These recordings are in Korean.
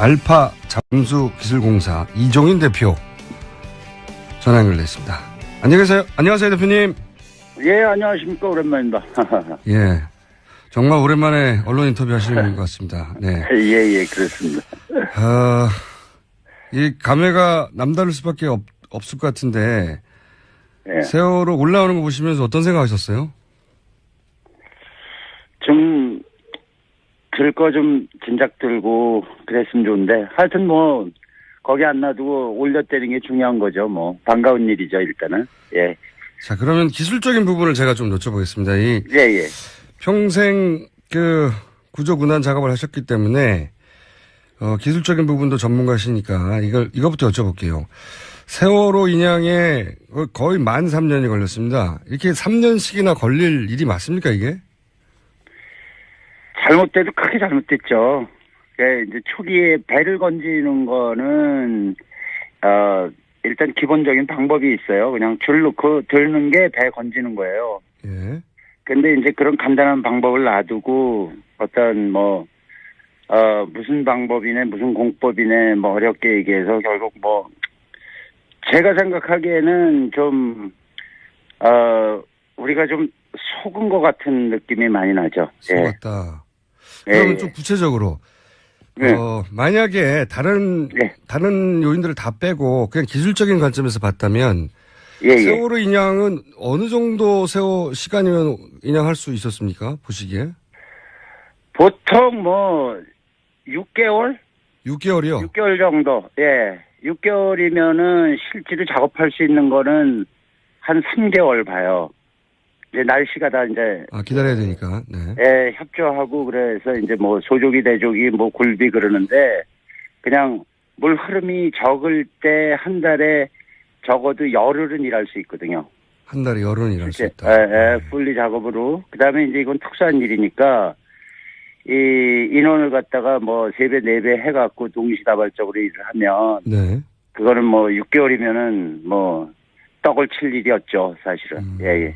알파 잠수기술공사 이종인 대표 전화 연결됐습니다. 안녕하세요. 안녕하세요, 대표님. 예, 안녕하십니까. 오랜만입니다. 예. 정말 오랜만에 언론 인터뷰 하시는 것 같습니다. 네. 예, 그렇습니다. 이 감회가 남다를 수밖에 없을 것 같은데, 예. 세월호 올라오는 거 보시면서 어떤 생각 하셨어요? 좀, 들 거 좀 진작 들고 그랬으면 좋은데, 하여튼 뭐, 거기 안 놔두고 올려때리는 게 중요한 거죠. 뭐, 반가운 일이죠, 일단은. 예. 자, 그러면 기술적인 부분을 제가 좀 여쭤보겠습니다. 예. 평생 구조군안 작업을 하셨기 때문에, 기술적인 부분도 전문가시니까 이거부터 여쭤볼게요. 세월호 인양에 거의 만 3년이 걸렸습니다. 이렇게 3년씩이나 걸릴 일이 맞습니까, 이게? 잘못돼도 크게 잘못됐죠. 예, 이제 초기에 배를 건지는 거는, 일단 기본적인 방법이 있어요. 그냥 줄 놓고 들는 게 배 건지는 거예요. 예. 근데 이제 그런 간단한 방법을 놔두고 어떤 무슨 방법이네, 무슨 공법이네, 뭐 어렵게 얘기해서 결국 뭐, 제가 생각하기에는 좀, 우리가 좀 속은 것 같은 느낌이 많이 나죠. 속았다. 그러면 좀 구체적으로, 만약에 다른 요인들을 다 빼고 그냥 기술적인 관점에서 봤다면, 세월호 인양은 어느 정도 시간이면 인양할 수 있었습니까? 보시기에? 보통 뭐 6개월? 6개월이요? 6개월 정도. 예. 6개월이면은 실제로 작업할 수 있는 거는 한 3개월 봐요. 이제 날씨가 다 이제 기다려야 되니까. 네. 예, 협조하고 그래서 이제 뭐 소조기 대조기 뭐 굴비 그러는데 그냥 물 흐름이 적을 때 한 달에 적어도 열흘은 일할 수 있거든요. 한 달에 열흘은 일할 수 있다. 풀리 작업으로. 그 다음에 이제 이건 특수한 일이니까, 이 인원을 갖다가 뭐 3배, 4배 해갖고 동시다발적으로 일을 하면, 네. 그거는 뭐 6개월이면은 뭐 떡을 칠 일이었죠, 사실은. 예.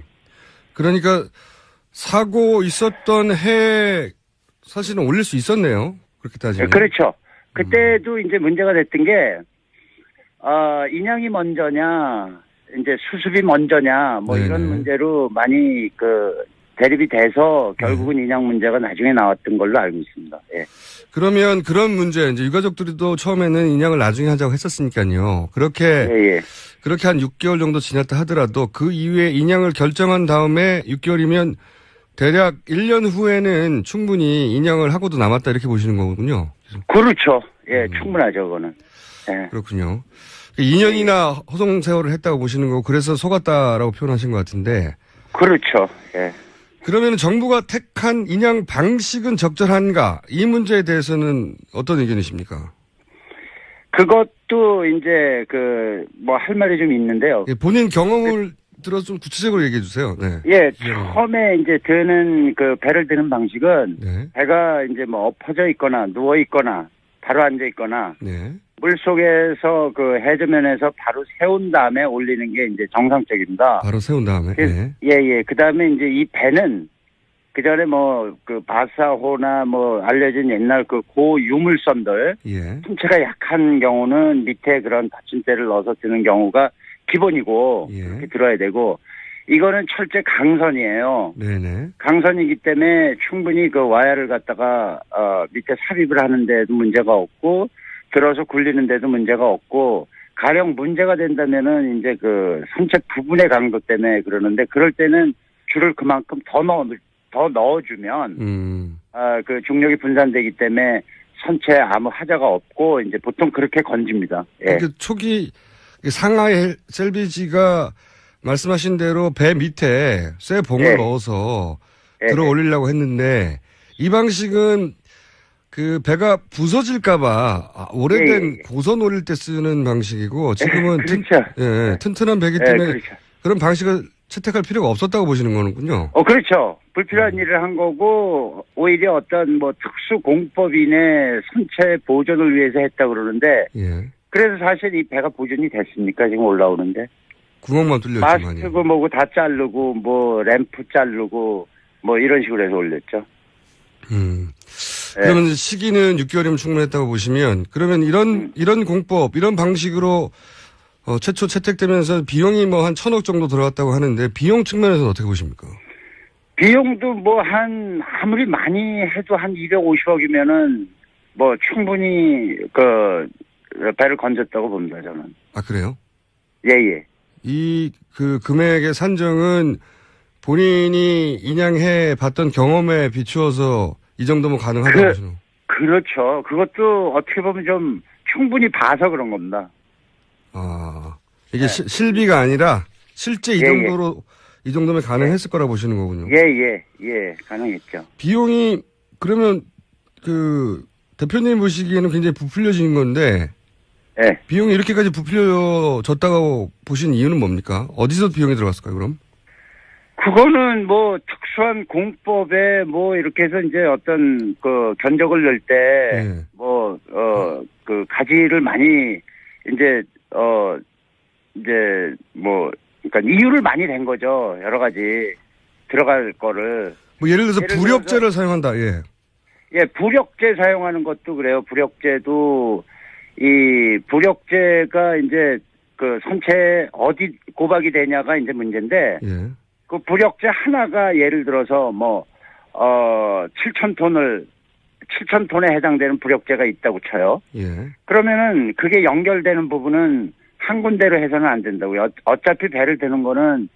그러니까 사고 있었던 해 사실은 올릴 수 있었네요. 그렇게 따지면. 그렇죠. 그때도 이제 문제가 됐던 게, 인양이 먼저냐, 이제 수습이 먼저냐, 뭐 네네. 이런 문제로 많이 대립이 돼서 결국은 인양 문제가 나중에 나왔던 걸로 알고 있습니다. 예. 그러면 그런 문제, 이제 유가족들도 처음에는 인양을 나중에 하자고 했었으니까요. 그렇게 한 6개월 정도 지났다 하더라도 그 이후에 인양을 결정한 다음에 6개월이면 대략 1년 후에는 충분히 인양을 하고도 남았다 이렇게 보시는 거군요. 그렇죠. 예, 충분하죠, 그거는. 예. 그렇군요. 2년이나 허송 세월을 했다고 보시는 거고 그래서 속았다라고 표현하신 것 같은데. 그렇죠. 예. 그러면 정부가 택한 인양 방식은 적절한가? 이 문제에 대해서는 어떤 의견이십니까? 그것도 이제 뭐 할 말이 좀 있는데요. 예, 본인 경험을 들어서 좀 구체적으로 얘기해 주세요. 네. 예, 처음에 이제 드는 배를 드는 방식은 네. 배가 이제 뭐 엎어져 있거나 누워 있거나 바로 앉아 있거나 네. 물 속에서 해저면에서 바로 세운 다음에 올리는 게 이제 정상적입니다. 바로 세운 다음에. 네. 예. 그 다음에 이제 이 배는 그 전에 바사호나 알려진 옛날 고유물선들. 예. 신체가 약한 경우는 밑에 그런 받침대를 넣어서 드는 경우가 기본이고. 예. 그렇게 들어야 되고. 이거는 철제 강선이에요. 네네. 강선이기 때문에 충분히 와야를 갖다가, 밑에 삽입을 하는데도 문제가 없고, 들어서 굴리는 데도 문제가 없고, 가령 문제가 된다면은 이제 선체 부분의 강도 때문에 그러는데, 그럴 때는 줄을 그만큼 더 넣어주면, 중력이 분산되기 때문에 선체에 아무 하자가 없고, 이제 보통 그렇게 건집니다. 예. 초기 상하이 셀비지가 말씀하신 대로 배 밑에 쇠 봉을 넣어서 들어 올리려고 했는데, 이 방식은 배가 부서질까봐 오래된 고선 올릴 때 쓰는 방식이고 지금은 그렇죠. 튼튼한 배기 때문에 그렇죠. 그런 방식을 채택할 필요가 없었다고 보시는 거는군요. 그렇죠. 불필요한 일을 한 거고 오히려 어떤 특수 공법인의 선체 보존을 위해서 했다 그러는데 그래서 사실 이 배가 보존이 됐습니까? 지금 올라오는데. 구멍만 뚫렸지만요. 마스트고 뭐고 다 자르고 램프 자르고 이런 식으로 해서 올렸죠. 그러면 시기는 6개월이면 충분했다고 보시면 그러면 이런 공법, 이런 방식으로 최초 채택되면서 비용이 뭐 한 1,000억 정도 들어갔다고 하는데 비용 측면에서는 어떻게 보십니까? 비용도 뭐 아무리 많이 해도 한 250억이면은 뭐 충분히 배를 건졌다고 봅니다, 저는. 아, 그래요? 예. 그 금액의 산정은 본인이 인양해 봤던 경험에 비추어서 이 정도면 가능하다고 보시는 거예요? 그렇죠. 그것도 어떻게 보면 좀 충분히 봐서 그런 겁니다. 아, 이게 실비가 아니라 실제 이 정도면 가능했을 거라 보시는 거군요. 예, 가능했죠. 비용이 그러면 대표님 보시기에는 굉장히 부풀려진 건데, 비용이 이렇게까지 부풀려졌다고 보신 이유는 뭡니까? 어디서 비용이 들어갔을까요, 그럼? 그거는 뭐 특수한 공법에 뭐 이렇게 해서 이제 어떤 견적을 낼 때 가지를 많이 이제 그러니까 이유를 많이 낸 거죠. 여러 가지 들어갈 거를. 뭐 예를 들어서 부력제를 사용한다. 예, 부력제 사용하는 것도 그래요. 부력제도 부력제가 이제 선체에 어디 고박이 되냐가 이제 문제인데. 그 부력제 하나가 예를 들어서 7,000톤에 해당되는 부력제가 있다고 쳐요. 그러면은 그게 연결되는 부분은 한 군데로 해서는 안 된다고요. 어차피 배를 드는 거는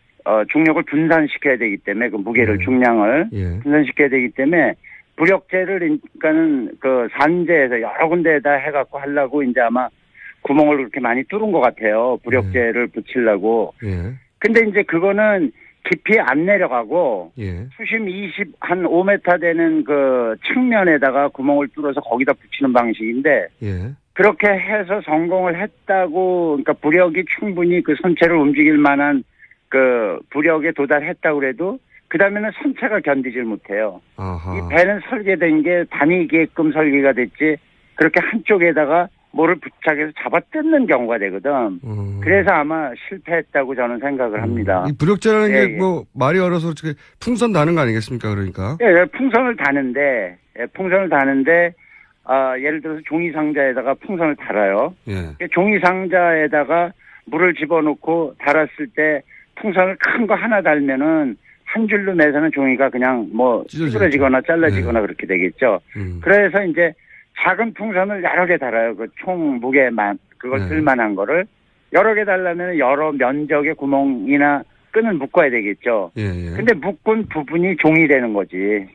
중력을 분산시켜야 되기 때문에 그 무게를 중량을 분산시켜야 되기 때문에 부력제를 그러니까는 산재에서 여러 군데에다 해갖고 하려고 이제 아마 구멍을 그렇게 많이 뚫은 것 같아요. 부력제를 붙이려고. 근데 이제 그거는 깊이 안 내려가고 수심 한 5m 되는 측면에다가 구멍을 뚫어서 거기다 붙이는 방식인데 그렇게 해서 성공을 했다고 그러니까 부력이 충분히 그 선체를 움직일 만한 부력에 도달했다고 그래도 그다음에는 선체가 견디질 못해요. 이 배는 설계된 게 다니게끔 설계가 됐지 그렇게 한쪽에다가 뭐를 부착해서 잡아 뜯는 경우가 되거든. 그래서 아마 실패했다고 저는 생각을 합니다. 이 부력제라는 게 뭐 말이 어려서 어떻게 풍선 다는 거 아니겠습니까? 그러니까. 풍선을 다는데 예를 들어서 종이 상자에다가 풍선을 달아요. 종이 상자에다가 물을 집어넣고 달았을 때 풍선을 큰 거 하나 달면은 한 줄로 매서는 종이가 그냥 찌그러지거나 잘라지거나 그렇게 되겠죠. 그래서 이제 작은 풍선을 여러 개 달아요. 그 총 무게만, 그걸 쓸만한 거를. 여러 개 달라면 여러 면적의 구멍이나 끈을 묶어야 되겠죠. 근데 묶은 부분이 종이 되는 거지.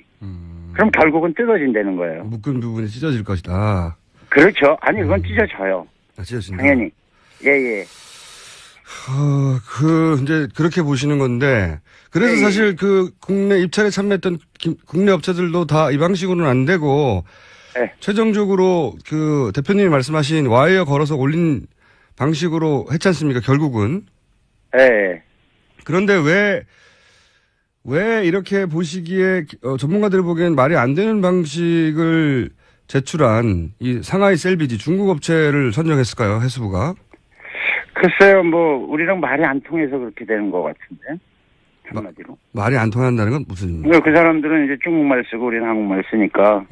그럼 결국은 뜯어진다는 거예요. 묶은 부분이 찢어질 것이다. 그렇죠. 아니, 그건 찢어져요. 찢어진다. 당연히. 예. 이제 그렇게 보시는 건데, 그래서 사실 국내 입찰에 참여했던 국내 업체들도 다 이 방식으로는 안 되고, 최종적으로 대표님이 말씀하신 와이어 걸어서 올린 방식으로 했지 않습니까? 결국은. 그런데 왜 이렇게 보시기에 전문가들이 보기엔 말이 안 되는 방식을 제출한 이 상하이 셀비지 중국 업체를 선정했을까요? 해수부가? 글쎄요, 우리랑 말이 안 통해서 그렇게 되는 것 같은데. 한마디로. 말이 안 통한다는 건 무슨 의미입니까? 그 사람들은 이제 중국말 쓰고 우리는 한국말 쓰니까.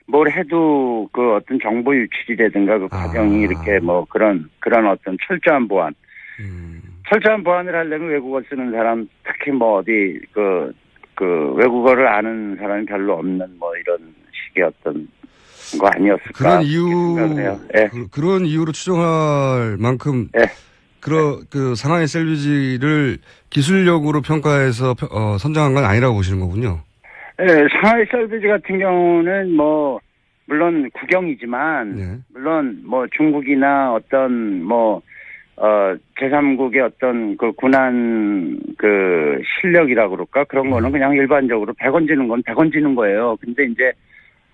뭘 해도 어떤 정보 유출이라든가 과정이 이렇게 그런 어떤 철저한 보안. 철저한 보안을 하려면 외국어 쓰는 사람, 특히 어디 외국어를 아는 사람이 별로 없는 이런 식의 어떤 거 아니었을까. 그런 이유로 추정할 만큼. 상하이 셀비지를 기술력으로 평가해서 선정한 건 아니라고 보시는 거군요. 상하이 셀비지 같은 경우는 물론 국영이지만 물론 중국이나 어떤 제3국의 어떤 군한 실력이라고 그럴까 그런 거는 그냥 일반적으로 100원 지는 건 100원 지는 거예요. 근데 이제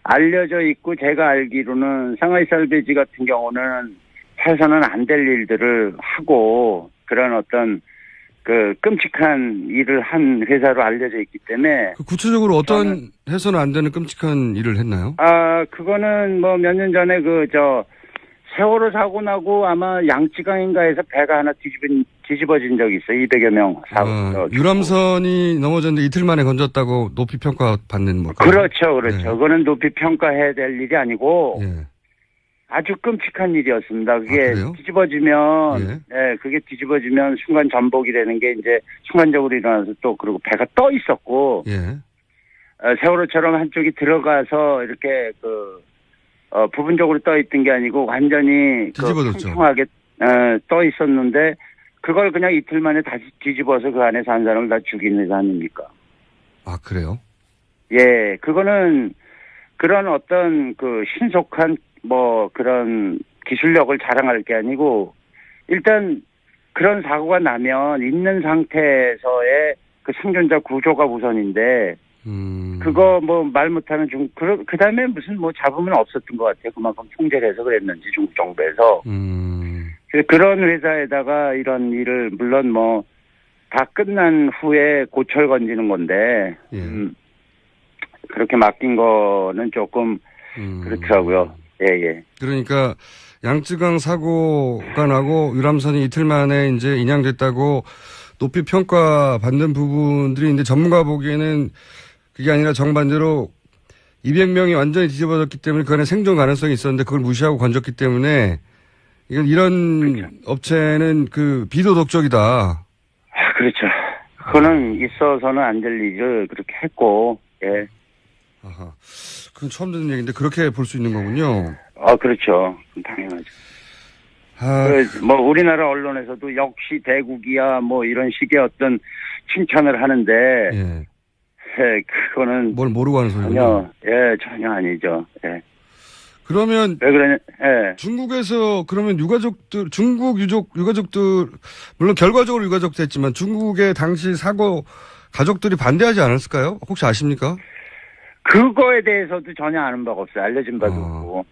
알려져 있고 제가 알기로는 상하이 셀비지 같은 경우는 해서는 안 될 일들을 하고 그런 어떤 끔찍한 일을 한 회사로 알려져 있기 때문에. 구체적으로 어떤 해서는 안 되는 끔찍한 일을 했나요? 그거는 몇 년 전에 세월호 사고 나고 아마 양쯔강인가에서 배가 하나 뒤집어진 적이 있어요. 200여 명 유람선이 넘어졌는데 이틀 만에 건졌다고 높이 평가받는 뭐. 그렇죠. 네. 그거는 높이 평가해야 될 일이 아니고 예. 아주 끔찍한 일이었습니다. 그게 그래요? 뒤집어지면, 그게 뒤집어지면 순간 전복이라는 게 이제 순간적으로 일어나서 또 그리고 배가 떠 있었고, 예. 세월호처럼 한쪽이 들어가서 이렇게 부분적으로 떠 있던 게 아니고 완전히 뒤집어졌죠. 평평하게 떠 있었는데 그걸 그냥 이틀 만에 다시 뒤집어서 그 안에서 한 사람을 다 죽인 회사 아닙니까? 아, 그래요? 예, 그거는 그런 어떤 신속한 그런 기술력을 자랑할 게 아니고 일단 그런 사고가 나면 있는 상태에서의 그 생존자 구조가 우선인데 그거 말 못하는 그 다음에 무슨 잡으면 없었던 것 같아요. 그만큼 통제를 해서 그랬는지 중국 정부에서. 그런 회사에다가 이런 일을 물론 다 끝난 후에 고철 건지는 건데, 그렇게 맡긴 거는 조금 그렇더라고요. 예. 그러니까 양쯔강 사고가 나고 유람선이 이틀 만에 이제 인양됐다고 높이 평가받는 부분들이 있는데 전문가 보기에는 그게 아니라 정반대로 200명이 완전히 뒤집어졌기 때문에 그 안에 생존 가능성이 있었는데 그걸 무시하고 건졌기 때문에 이런 그렇죠. 업체는 비도덕적이다. 그렇죠. 그거는 있어서는 안 될 일을 그렇게 했고, 예. 아하. 그건 처음 듣는 얘기인데 그렇게 볼 수 있는 거군요. 그렇죠. 당연하죠. 우리나라 언론에서도 역시 대국이야 이런 식의 어떤 칭찬을 하는데, 예. 그거는 뭘 모르고 하는 소리군요. 전혀 아니죠. 예. 그러면 왜 그러냐? 예. 중국에서 그러면 중국 유가족들 물론 결과적으로 유가족 됐지만 중국의 당시 사고 가족들이 반대하지 않았을까요? 혹시 아십니까? 그거에 대해서도 전혀 아는 바가 없어요. 알려진 바도 없고.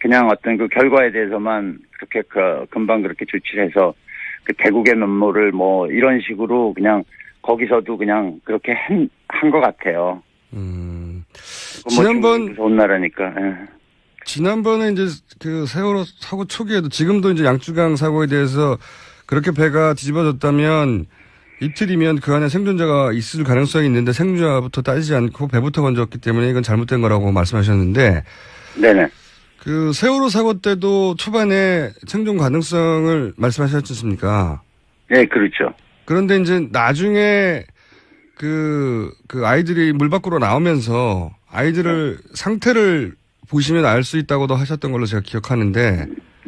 그냥 어떤 그 결과에 대해서만 그렇게 금방 그렇게 조치를 해서 그 대국의 면모를 이런 식으로 그냥 거기서도 그냥 그렇게 한 것 같아요. 지난번 무서운 나라니까. 예. 지난번에 이제 세월호 사고 초기에도 지금도 이제 양쯔강 사고에 대해서 그렇게 배가 뒤집어졌다면 이틀이면 그 안에 생존자가 있을 가능성이 있는데 생존자부터 따지지 않고 배부터 건졌기 때문에 이건 잘못된 거라고 말씀하셨는데. 네네. 세월호 사고 때도 초반에 생존 가능성을 말씀하셨지 않습니까? 네, 그렇죠. 그런데 이제 나중에 아이들이 물 밖으로 나오면서 아이들을 상태를 보시면 알 수 있다고도 하셨던 걸로 제가 기억하는데.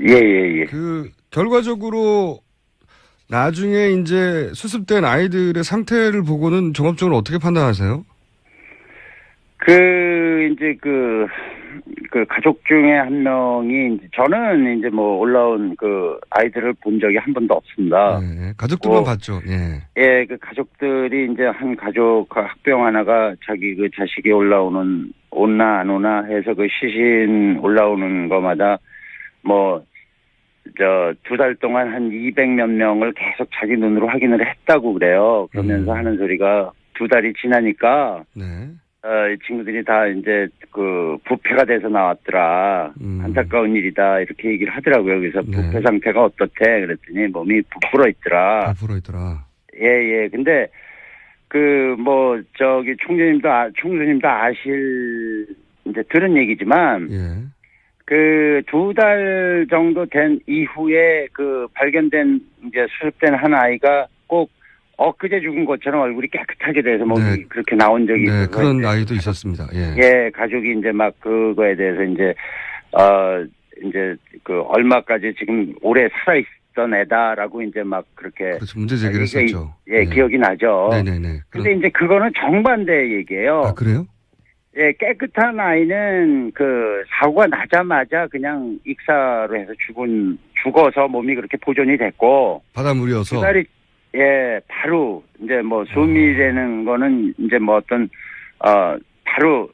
예. 결과적으로 나중에 이제 수습된 아이들의 상태를 보고는 종합적으로 어떻게 판단하세요? 가족 중에 한 명이, 저는 올라온 아이들을 본 적이 한 번도 없습니다. 네, 가족들만 봤죠, 예. 예, 가족들이 한 가족, 학병 하나가 자기 자식이 오나 안 오나 해서 시신 올라오는 거마다 2달 동안 한 200몇 명을 계속 자기 눈으로 확인을 했다고 그래요. 그러면서 하는 소리가 2달이 지나니까, 네. 이 친구들이 다 부패가 돼서 나왔더라. 안타까운 일이다. 이렇게 얘기를 하더라고요. 그래서 부패 상태가 어떻대? 그랬더니 몸이 부풀어 있더라. 예. 근데, 총수님도 들은 얘기지만, 예. 2달 정도 된 이후에 발견된, 수습된 한 아이가 꼭 엊그제 죽은 것처럼 얼굴이 깨끗하게 돼서 몸이 그렇게 나온 적이 있어요. 네, 그런 아이도 있었습니다. 예. 예, 가족이 그거에 대해서 얼마까지 지금 오래 살아있던 애다라고 그렇게. 그렇죠. 문제 제기를 했었죠. 예, 기억이 나죠. 네네네. 근데 그거는 정반대 얘기예요. 아, 그래요? 예, 깨끗한 아이는 사고가 나자마자 그냥 익사로 해서 죽어서 몸이 그렇게 보존이 됐고. 바닷물이어서. 바로, 숨이라는 거는, 바로,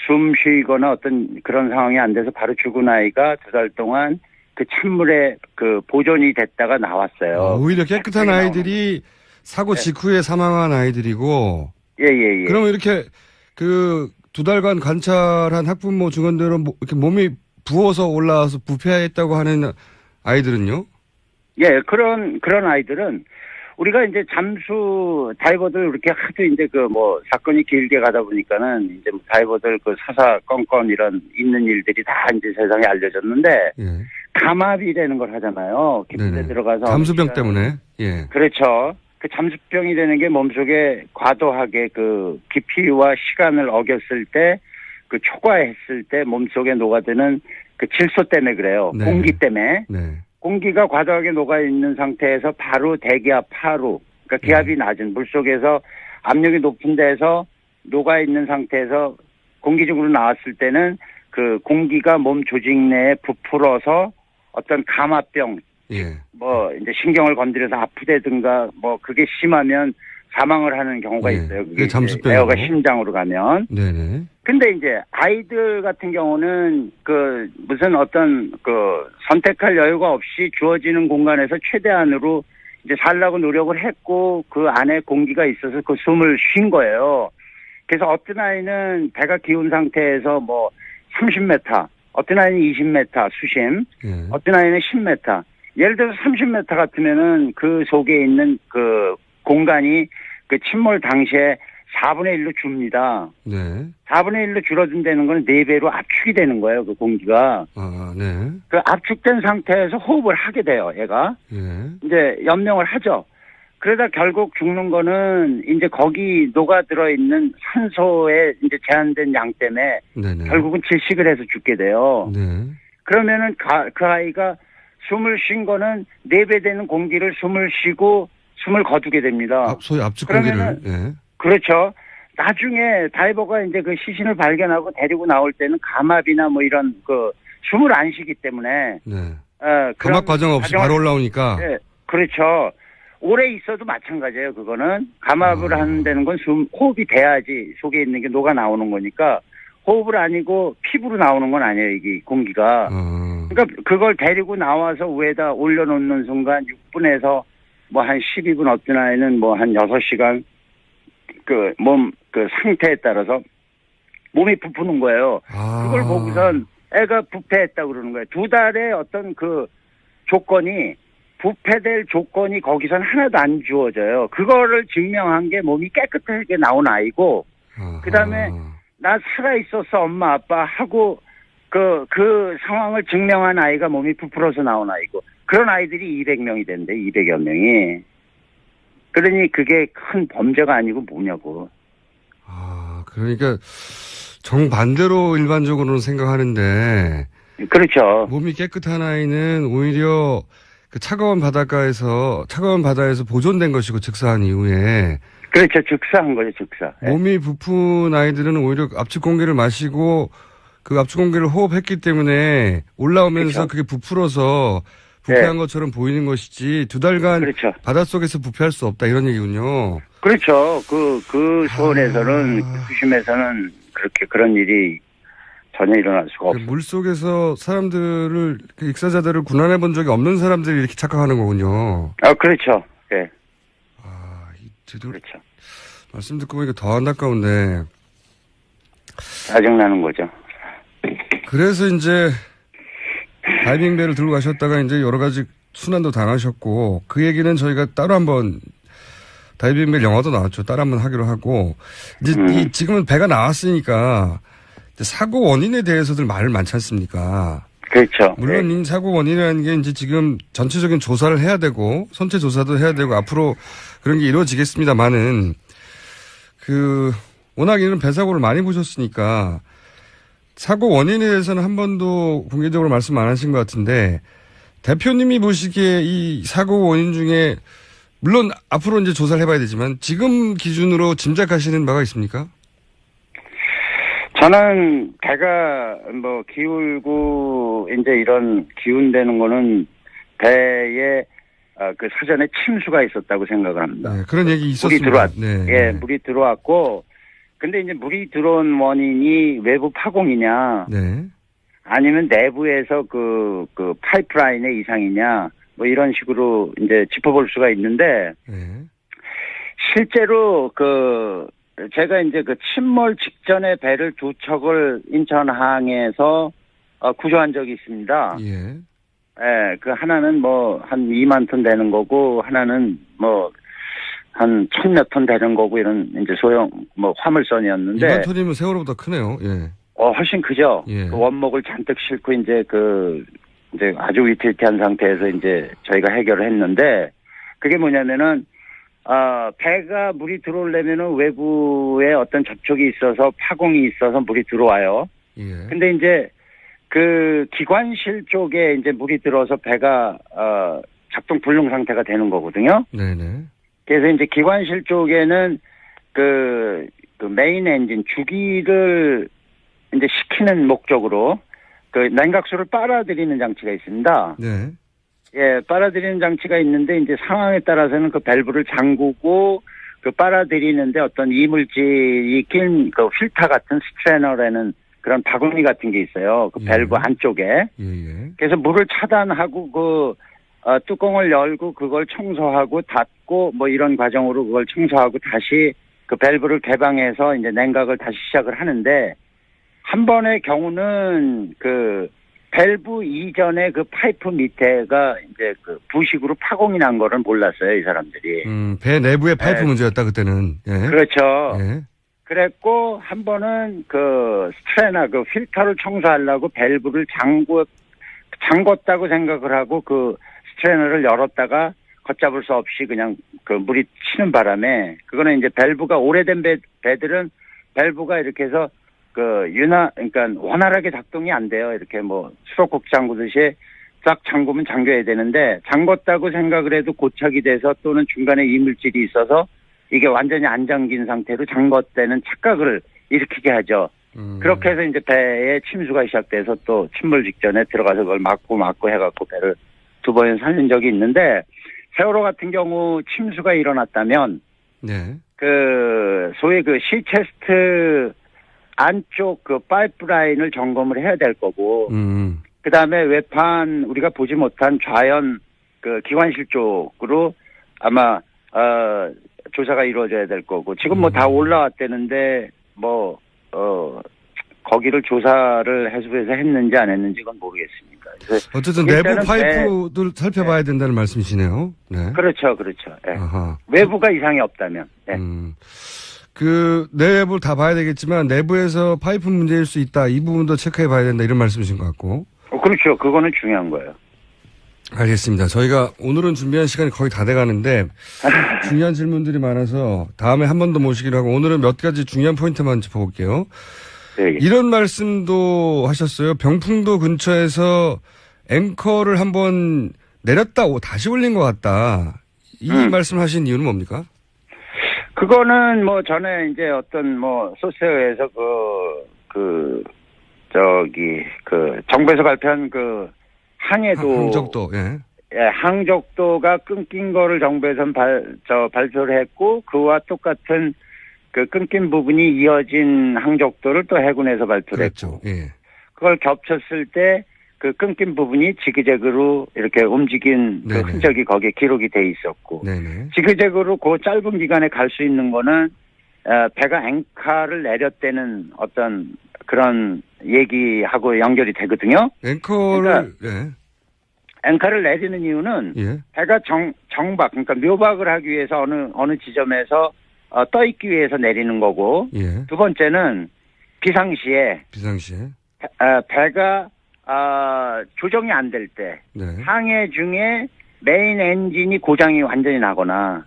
숨 쉬거나 어떤 그런 상황이 안 돼서 바로 죽은 아이가 2달 동안 찬물에 보존이 됐다가 나왔어요. 오히려 깨끗한 아이들이 사고 직후에 사망한 아이들이고. 예. 그러면 이렇게 2달간 관찰한 학부모 증언대로 이렇게 몸이 부어서 올라와서 부패했다고 하는 아이들은요? 예, 그런 아이들은 우리가 이제 잠수 다이버들 이렇게 하도 이제 그 뭐 사건이 길게 가다 보니까는 이제 뭐 다이버들 그 사사건건 이런 있는 일들이 다 이제 세상에 알려졌는데 예. 감압이라는 걸 하잖아요. 깊은데 들어가서 잠수병 때문에. 예. 그렇죠. 그 잠수병이 되는 게 몸속에 과도하게 그 깊이와 시간을 어겼을 때 그 초과했을 때 몸속에 녹아드는 그 질소 때문에 그래요. 네. 공기 때문에. 네. 공기가 과도하게 녹아 있는 상태에서 바로 대기압 하루, 그러니까 기압이 낮은 물속에서 압력이 높은 데서 녹아 있는 상태에서 공기적으로 나왔을 때는 그 공기가 몸 조직 내에 부풀어서 어떤 감압병, 예. 뭐 이제 신경을 건드려서 아프다든가 뭐 그게 심하면 사망을 하는 경우가 예. 있어요. 그게 그게 잠수병이고. 에어가 심장으로 가면. 네네. 근데 이제 아이들 같은 경우는 그 무슨 어떤 그 선택할 여유가 없이 주어지는 공간에서 최대한으로 이제 살라고 노력을 했고 그 안에 공기가 있어서 그 숨을 쉰 거예요. 그래서 어떤 아이는 배가 기운 상태에서 뭐 30m, 어떤 아이는 20m 수심, 예. 어떤 아이는 10m. 예를 들어서 30m 같으면은 그 속에 있는 그 공간이 그 침몰 당시에 4분의 1로 줍니다. 네. 4분의 1로 줄어든다는 건 4배로 압축이 되는 거예요, 그 공기가. 아, 네. 그 압축된 상태에서 호흡을 하게 돼요, 얘가. 예. 이제 연명을 하죠. 그러다 결국 죽는 거는 이제 거기 녹아들어 있는 산소에 이제 제한된 양 때문에 네네. 결국은 질식을 해서 죽게 돼요. 네. 그러면은 그 아이가 숨을 쉰 거는 4배 되는 공기를 숨을 쉬고 숨을 거두게 됩니다. 소위 압축 공기를. 예. 그렇죠. 나중에 다이버가 이제 그 시신을 발견하고 데리고 나올 때는 감압이나 뭐 이런 그 숨을 안 쉬기 때문에 네. 그런 감압 과정 없이 바로 올라오니까. 네, 그렇죠. 오래 있어도 마찬가지예요. 그거는 감압을 하는 데는 건 호흡이 돼야지 속에 있는 게 녹아 나오는 거니까 호흡을 아니고 피부로 나오는 건 아니에요. 이게 공기가. 그러니까 그걸 데리고 나와서 위에다 올려놓는 순간 6분에서 뭐 한 12분 어떤 아이는 뭐 한 6시간 그 몸 그 상태에 따라서 몸이 부푸는 거예요. 그걸 보고선 애가 부패했다고 그러는 거예요. 2달의 어떤 그 조건이 부패될 조건이 거기선 하나도 안 주어져요. 그거를 증명한 게 몸이 깨끗하게 나온 아이고 그다음에 나 살아있었어 엄마 아빠 하고 그 상황을 증명한 아이가 몸이 부풀어서 나온 아이고 그런 아이들이 200명이 된대 200여 명이. 그러니 그게 큰 범죄가 아니고 뭐냐고. 그러니까 정반대로 일반적으로는 생각하는데. 그렇죠. 몸이 깨끗한 아이는 오히려 그 차가운 바다에서 보존된 것이고 즉사한 이후에. 그렇죠. 즉사한 거죠. 즉사. 몸이 부푼 아이들은 오히려 압축 공기를 마시고 그 압축 공기를 호흡했기 때문에 올라오면서 그렇죠. 그게 부풀어서 부패한 것처럼 보이는 것이지 2달간 그렇죠. 바닷속에서 부패할 수 없다 이런 얘기군요. 그렇죠. 그 수온에서는 수심에서는 그렇게 그런 일이 전혀 일어날 수가 없어요. 물속에서 사람들을 익사자들을 군환해 본 적이 없는 사람들이 이렇게 착각하는 거군요. 그렇죠. 예. 그렇죠. 말씀 듣고 보니까 더 안타까운데. 짜증나는 거죠. 그래서 이제 다이빙배를 들고 가셨다가 이제 여러 가지 순환도 당하셨고 그 얘기는 저희가 따로 한번 다이빙배 영화도 나왔죠. 따로 한번 하기로 하고 이제 지금은 배가 나왔으니까 사고 원인에 대해서들 말 많지 않습니까? 그렇죠. 물론 이 사고 원인이라는 게 이제 지금 전체적인 조사를 해야 되고 선체 조사도 해야 되고 앞으로 그런 게 이루어지겠습니다만은 워낙 이런 배 사고를 많이 보셨으니까 사고 원인에 대해서는 한 번도 공개적으로 말씀 안 하신 것 같은데 대표님이 보시기에 이 사고 원인 중에 물론 앞으로 이제 조사를 해봐야 되지만 지금 기준으로 짐작하시는 바가 있습니까? 저는 배가 뭐 기울고 이제 이런 기운되는 거는 배에 그 사전에 침수가 있었다고 생각을 합니다. 네, 그런 얘기 있었습니다. 물이 들어왔고 근데 이제 물이 들어온 원인이 외부 파공이냐 네. 아니면 내부에서 그 파이프라인의 이상이냐 뭐 이런 식으로 이제 짚어볼 수가 있는데 네. 실제로 제가 이제 그 침몰 직전에 배를 2척을 인천항에서 구조한 적이 있습니다. 예. 예, 그 하나는 뭐 한 2만 톤 되는 거고 하나는 뭐 한 1,000몇 톤 되는 거고 이런 이제 소형 뭐 화물선이었는데 2만 톤이면 세월호보다 크네요. 예. 훨씬 크죠. 예. 그 원목을 잔뜩 싣고 이제 이제 아주 위태위태한 상태에서 이제 저희가 해결을 했는데 그게 뭐냐면은 배가 물이 들어오려면은 외부에 어떤 접촉이 있어서 파공이 있어서 물이 들어와요. 예. 근데 이제 그 기관실 쪽에 이제 물이 들어서 배가 작동 불능 상태가 되는 거거든요. 네네. 그래서 이제 기관실 쪽에는 그 메인 엔진 주기를 이제 식히는 목적으로 그 냉각수를 빨아들이는 장치가 있습니다. 네. 예, 빨아들이는 장치가 있는데 이제 상황에 따라서는 그 밸브를 잠그고 그 빨아들이는데 어떤 이물질이 낀 그 필터 같은 스트레너라는 그런 바구니 같은 게 있어요. 그 밸브 안쪽에. 예. 그래서 물을 차단하고 뚜껑을 열고 그걸 청소하고 닫고 뭐 이런 과정으로 그걸 청소하고 다시 그 밸브를 개방해서 이제 냉각을 다시 시작을 하는데 한 번의 경우는 그 밸브 이전에 그 파이프 밑에가 이제 그 부식으로 파공이 난 거를 몰랐어요, 이 사람들이. 배 내부의 파이프 문제였다, 그때는. 예. 그렇죠. 예. 그랬고, 한 번은 그 스트레나 그 필터를 청소하려고 밸브를 잠궜다고 생각을 하고 그 스트레너를 열었다가 걷잡을 수 없이 그냥 그 물이 치는 바람에 그거는 이제 밸브가 오래된 배들은 밸브가 이렇게 해서 그러니까 원활하게 작동이 안 돼요. 이렇게 뭐 수도국 잠그듯이 쫙 잠그면 잠겨야 되는데 잠궜다고 생각을 해도 고착이 돼서 또는 중간에 이물질이 있어서 이게 완전히 안 잠긴 상태로 잠궜다는 착각을 일으키게 하죠. 그렇게 해서 이제 배에 침수가 시작돼서 또 침몰 직전에 들어가서 그걸 막고 해갖고 배를 2번 살린 적이 있는데 세월호 같은 경우 침수가 일어났다면 네. 그 소위 그 시체스트 안쪽 그 파이프라인을 점검을 해야 될 거고, 그 다음에 외판 우리가 보지 못한 좌연 그 기관실 쪽으로 아마 조사가 이루어져야 될 거고, 지금 뭐 다 올라왔다는데 거기를 조사를 해수부에서 했는지 안 했는지 그건 모르겠습니다. 그래서 어쨌든 내부 파이프들 살펴봐야 된다는 말씀이시네요. 네. 그렇죠. 네. 외부가 이상이 없다면. 네. 그 내부를 다 봐야 되겠지만 내부에서 파이프 문제일 수 있다. 이 부분도 체크해 봐야 된다. 이런 말씀이신 것 같고. 그렇죠. 그거는 중요한 거예요. 알겠습니다. 저희가 오늘은 준비한 시간이 거의 다 돼가는데 중요한 질문들이 많아서 다음에 한 번 더 모시기로 하고 오늘은 몇 가지 중요한 포인트만 짚어볼게요. 네. 이런 말씀도 하셨어요. 병풍도 근처에서 앵커를 한번 내렸다 다시 올린 것 같다. 이 말씀하신 이유는 뭡니까? 그거는 뭐 전에 이제 어떤 뭐 소스에서 정부에서 발표한 그 항적도, 항적도가 끊긴 거를 정부에서 발표를 했고 그와 똑같은 그 끊긴 부분이 이어진 항적도를 또 해군에서 발표를 그렇죠. 했고 그걸 겹쳤을 때 그 끊긴 부분이 지그재그로 이렇게 움직인 그 흔적이 거기에 기록이 돼 있었고 지그재그로 그 짧은 기간에 갈 수 있는 거는 배가 앵카를 내렸다는 어떤 그런 얘기하고 연결이 되거든요. 앵카를 내리는 이유는 배가 정박 그러니까 묘박을 하기 위해서 어느 지점에서 떠 있기 위해서 내리는 거고 두 번째는 비상시에 배가 조정이 안 될 때 항해 중에 메인 엔진이 고장이 완전히 나거나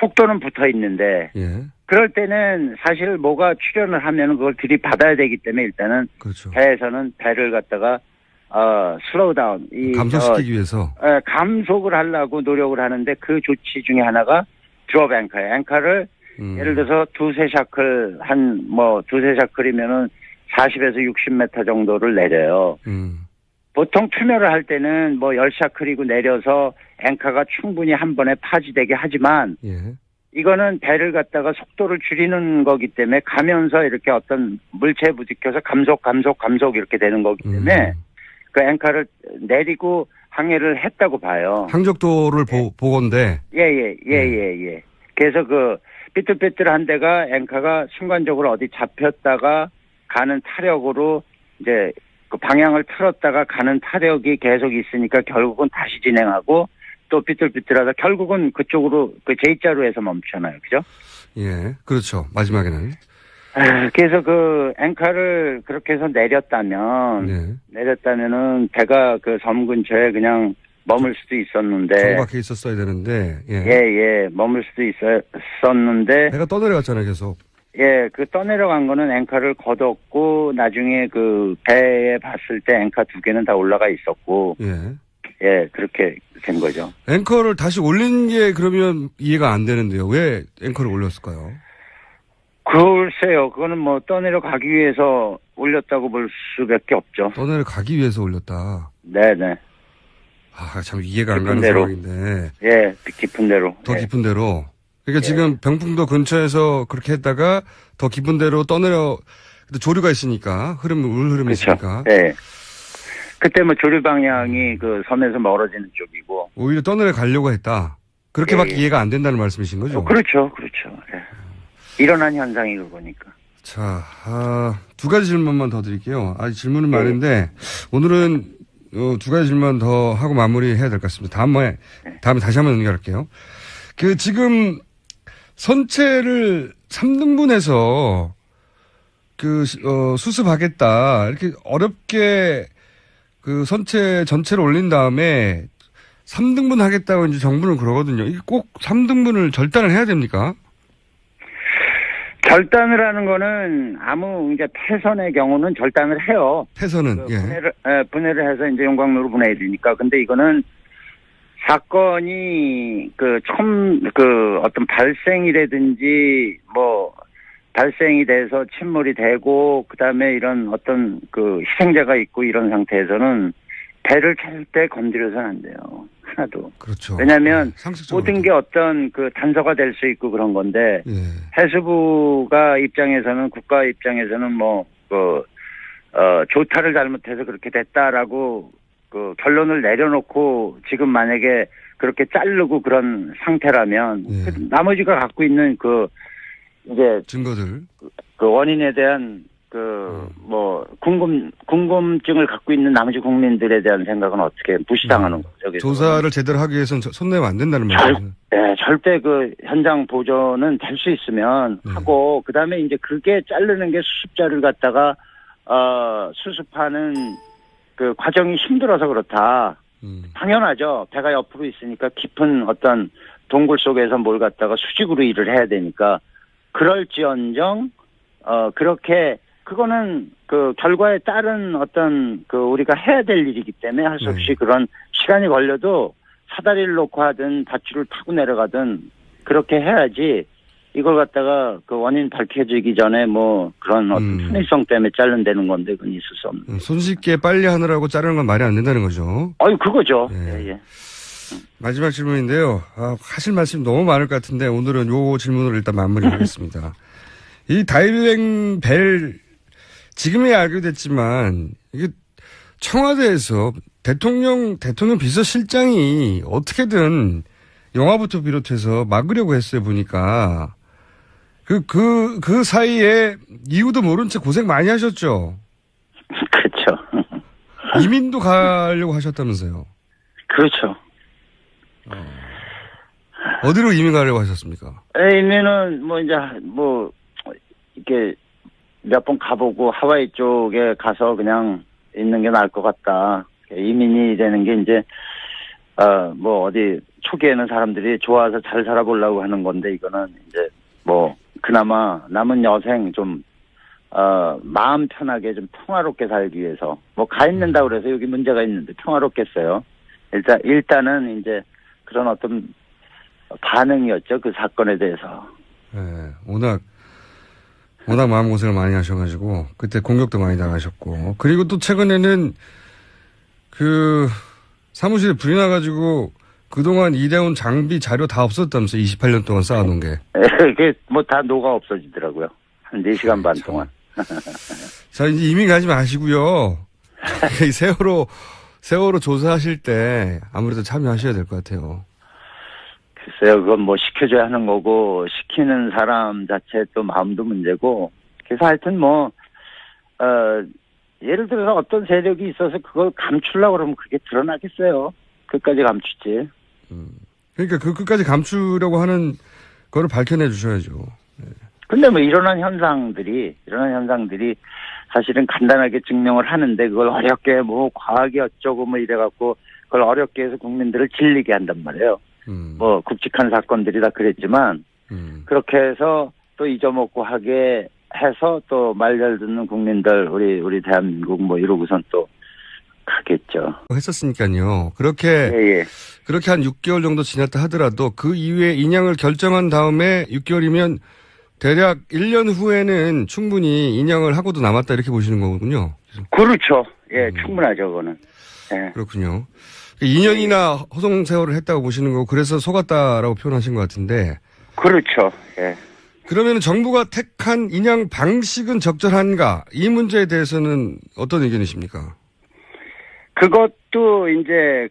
속도는 붙어 있는데 그럴 때는 사실 뭐가 출현을 하면 그걸 들이받아야 되기 때문에 일단은 배에서는 배를 갖다가 슬로우 다운 감속시키기 위해서 감속을 하려고 노력을 하는데 그 조치 중에 하나가 드롭 앵커예요. 앵커를 예를 들어서 두세 샤클이면은 40에서 60m 정도를 내려요. 보통 투매를 할 때는 뭐 10샤클이고 내려서 앵커가 충분히 한 번에 파지되게 하지만 이거는 배를 갖다가 속도를 줄이는 거기 때문에 가면서 이렇게 어떤 물체에 부딪혀서 감속 이렇게 되는 거기 때문에 그 앵커를 내리고 항해를 했다고 봐요. 항적도를 보건데. 예. 그래서 그 삐뚤삐뚤한 데가 앵커가 순간적으로 어디 잡혔다가 가는 타력으로 이제 그 방향을 틀었다가 가는 타력이 계속 있으니까 결국은 다시 진행하고 또 삐뚤삐뚤하다 결국은 그쪽으로 그 J자로에서 멈추잖아요. 그죠? 예, 그렇죠. 마지막에는. 그래서 그 앵커를 그렇게 해서 내렸다면은 배가 그 섬 근처에 그냥 머물 수도 있었는데. 정박해 있었어야 되는데. 예, 머물 수도 있었는데. 배가 떠내려갔잖아요, 계속. 예, 그 떠내려간 거는 앵커를 걷었고 나중에 그 배에 봤을 때 앵커 2개는 다 올라가 있었고. 예, 그렇게 된 거죠. 앵커를 다시 올린 게 그러면 이해가 안 되는데요. 왜 앵커를 올렸을까요? 글쎄요. 그거는 뭐 떠내려가기 위해서 올렸다고 볼 수밖에 없죠. 떠내려가기 위해서 올렸다. 네네. 아, 참 이해가 안 가는 상황인데. 예, 깊은 데로. 더 깊은 데로. 그러니까 지금 병풍도 근처에서 그렇게 했다가 더 깊은 데로 조류가 있으니까 흐름이 그렇죠. 있으니까. 네. 그때 뭐 조류 방향이 그 섬에서 멀어지는 쪽이고. 오히려 떠내려가려고 했다. 그렇게밖에 이해가 안 된다는 말씀이신 거죠? 그렇죠. 예. 일어난 현상이 그거니까. 자, 2가지 질문만 더 드릴게요. 아직 질문은 많은데 오늘은 2가지 질문 더 하고 마무리해야 될 것 같습니다. 다음에 다시 한번 연결할게요. 그 지금 선체를 3등분해서 수습하겠다. 이렇게 어렵게 그 선체 전체를 올린 다음에 3등분 하겠다고 이제 정부는 그러거든요. 이게 꼭 3등분을 절단을 해야 됩니까? 절단을 하는 거는 아무 이제 폐선의 경우는 절단을 해요. 폐선은 분해를 해서 이제 용광로로 분해해야 되니까. 근데 이거는 사건이 어떤 발생이라든지 발생이 돼서 침몰이 되고 그다음에 이런 어떤 그 희생자가 있고 이런 상태에서는 배를 절대 건드려서는 안 돼요. 하나도. 그렇죠. 왜냐하면 모든 게 어떤 그 단서가 될 수 있고 그런 건데 해수부가 입장에서는 국가 입장에서는 조타를 잘못해서 그렇게 됐다라고 그 결론을 내려놓고 지금 만약에 그렇게 자르고 그런 상태라면 나머지가 갖고 있는 이제 증거들 그 원인에 대한 궁금증을 갖고 있는 나머지 국민들에 대한 생각은 어떻게 무시당하는 거죠? 조사를 제대로 하기 위해서는 손내면 안 된다는 말이죠. 절대 그 현장 보존은 될 수 있으면 하고 그다음에 이제 그게 자르는 게 수습자를 갖다가 수습하는 그 과정이 힘들어서 그렇다. 당연하죠. 배가 옆으로 있으니까 깊은 어떤 동굴 속에서 뭘 갖다가 수직으로 일을 해야 되니까 그럴지언정 그렇게 그거는 그 결과에 따른 어떤 그 우리가 해야 될 일이기 때문에 할 수 없이 그런 시간이 걸려도 사다리를 놓고 하든 밧줄을 타고 내려가든 그렇게 해야지 이걸 갖다가 그 원인 밝혀지기 전에 그런 어떤 편의성 때문에 자른다는 건데 그건 있을 수 없는. 손쉽게 빨리 하느라고 자르는 건 말이 안 된다는 거죠. 그거죠. 예. 마지막 질문인데요. 하실 말씀 너무 많을 것 같은데 오늘은 요 질문으로 일단 마무리하겠습니다. 이 다이빙 벨 지금이야 알게 됐지만 이게 청와대에서 대통령 비서실장이 어떻게든 영화부터 비롯해서 막으려고 했어요 보니까 그 사이에 이유도 모른 채 고생 많이 하셨죠. 그렇죠. 이민도 가려고 하셨다면서요. 그렇죠. 어디로 이민 가려고 하셨습니까? 이민은 이렇게 몇 번 가보고 하와이 쪽에 가서 그냥 있는 게 나을 것 같다. 이민이 되는 게 이제 어디 초기에는 사람들이 좋아서 잘 살아보려고 하는 건데 이거는 이제 그나마 남은 여생 좀 마음 편하게 좀 평화롭게 살기 위해서 가 있는다 그래서 여기 문제가 있는데 평화롭겠어요. 일단은 이제 그런 어떤 반응이었죠. 그 사건에 대해서. 네, 워낙 마음고생을 많이 하셔가지고, 그때 공격도 많이 당하셨고, 그리고 또 최근에는 사무실에 불이 나가지고, 그동안 일해온 장비, 자료 다 없었다면서, 28년 동안 쌓아놓은 게. 그게 다 녹아 없어지더라고요. 한 4시간 반 동안. 자, 이제 이민 가지 마시고요. 세월호 조사하실 때 아무래도 참여하셔야 될 것 같아요. 글쎄요, 그건 시켜줘야 하는 거고, 시키는 사람 자체 또 마음도 문제고, 그래서 하여튼 예를 들어서 어떤 세력이 있어서 그걸 감추려고 그러면 그게 드러나겠어요. 끝까지 감추지. 그러니까 그 끝까지 감추려고 하는 거를 밝혀내 주셔야죠. 근데 뭐 일어난 현상들이 사실은 간단하게 증명을 하는데 그걸 어렵게 뭐 과학이 어쩌고 뭐 이래갖고 그걸 어렵게 해서 국민들을 질리게 한단 말이에요. 뭐 굵직한 사건들이 다 그랬지만 그렇게 해서 또 잊어먹고 하게 해서 또 말잘 듣는 국민들 우리 대한민국 뭐 이러고선 또 가겠죠. 했었으니까요. 그렇게 한 6개월 정도 지났다 하더라도 그 이후에 인양을 결정한 다음에 6개월이면 대략 1년 후에는 충분히 인양을 하고도 남았다 이렇게 보시는 거군요. 그렇죠. 예, 충분하죠, 그거는. 예. 그렇군요. 2년이나 허송 세월을 했다고 보시는 거고 그래서 속았다라고 표현하신 것 같은데. 그렇죠. 예. 그러면 정부가 택한 인양 방식은 적절한가? 이 문제에 대해서는 어떤 의견이십니까? 그것도 이제